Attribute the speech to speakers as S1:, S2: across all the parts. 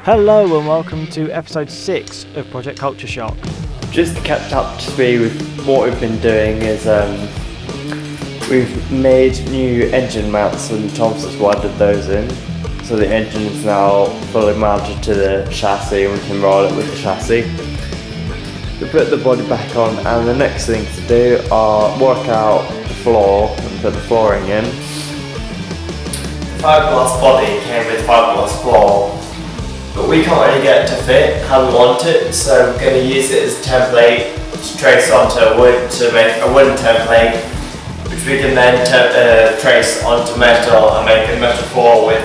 S1: Hello and welcome to episode 6 of Project Culture Shock.
S2: Just to catch up to speed with what we've been doing is we've made new engine mounts and Tom's just welded those in. So the engine is now fully mounted to the chassis and we can roll it with the chassis. We put the body back on and the next thing to do are work out the floor and put the flooring in. Fibreglass body came with Fibreglass floor, but we can't really get it to fit how we want it, so we're going to use it as a template to trace onto wood to make a wooden template, which we can then trace onto metal and make a metal floor with.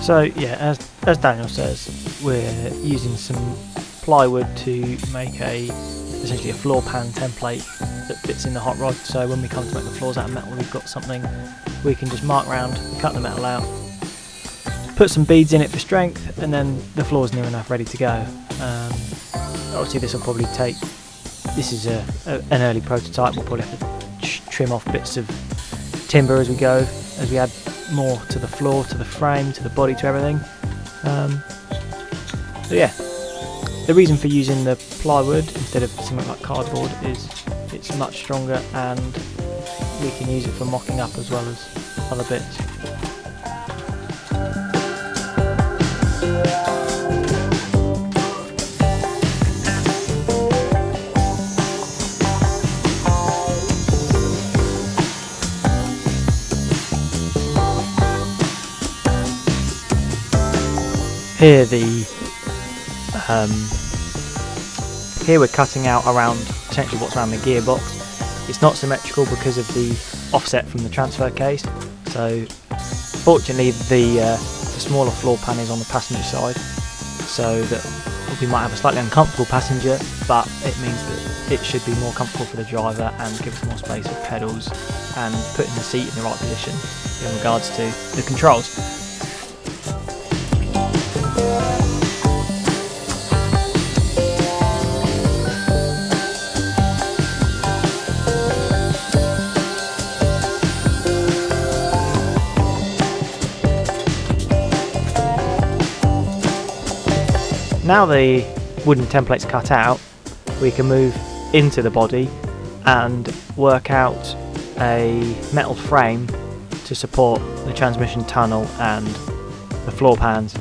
S1: So yeah, as Daniel says, we're using some plywood to make essentially a floor pan template that fits in the hot rod, so when we come to make the floors out of metal we've got something we can just mark round, cut the metal out, put some beads in it for strength, and then the floor's near enough ready to go. Obviously this will probably take, this is an early prototype, we'll probably have to trim off bits of timber as we go, as we add more to the floor, to the frame, to the body, to everything. So yeah, the reason for using the plywood instead of something like cardboard is it's much stronger and we can use it for mocking up as well as other bits. Here we're cutting out around essentially what's around the gearbox. It's not symmetrical because of the offset from the transfer case. So fortunately the smaller floor pan is on the passenger side, so that we might have a slightly uncomfortable passenger, but it means that it should be more comfortable for the driver and give us more space for pedals and putting the seat in the right position in regards to the controls. Now the wooden template's cut out, we can move into the body and work out a metal frame to support the transmission tunnel and the floor pans.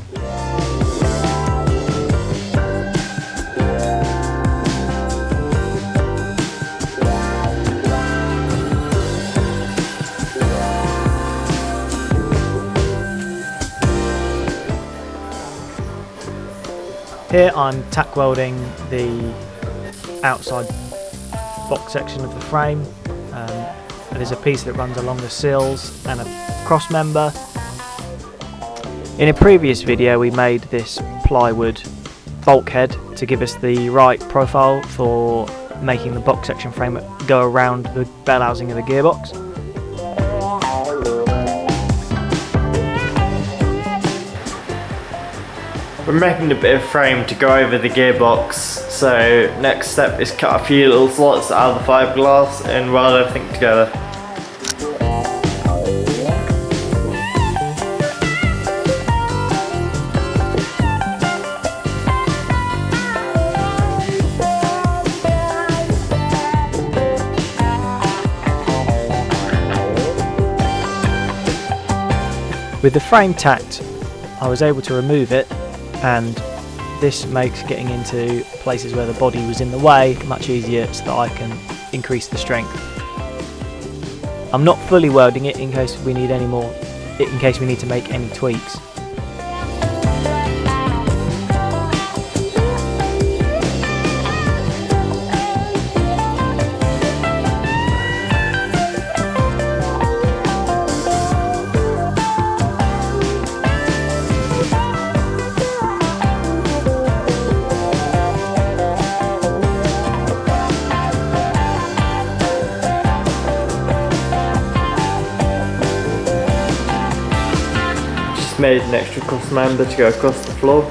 S1: Here I'm tack welding the outside box section of the frame. There's a piece that runs along the sills and a cross member. In a previous video we made this plywood bulkhead to give us the right profile for making the box section frame go around the bell housing of the gearbox.
S2: We're making a bit of frame to go over the gearbox, so next step is cut a few little slots out of the fiberglass and weld everything together.
S1: With the frame tacked, I was able to remove it, and this makes getting into places where the body was in the way much easier, so that I can increase the strength. I'm not fully welding it in case we need any more, in case we need to make any tweaks.
S2: Made an extra cross member to go across the floor.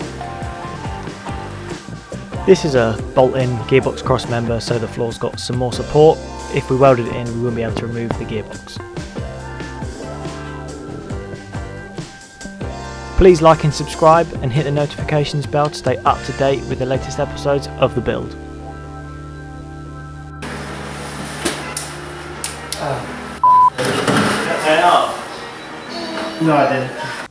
S1: This is a bolt-in gearbox cross member, so the floor's got some more support. If we welded it in, we wouldn't be able to remove the gearbox. Please like and subscribe and hit the notifications bell to stay up to date with the latest episodes of The Build.
S2: No, I didn't.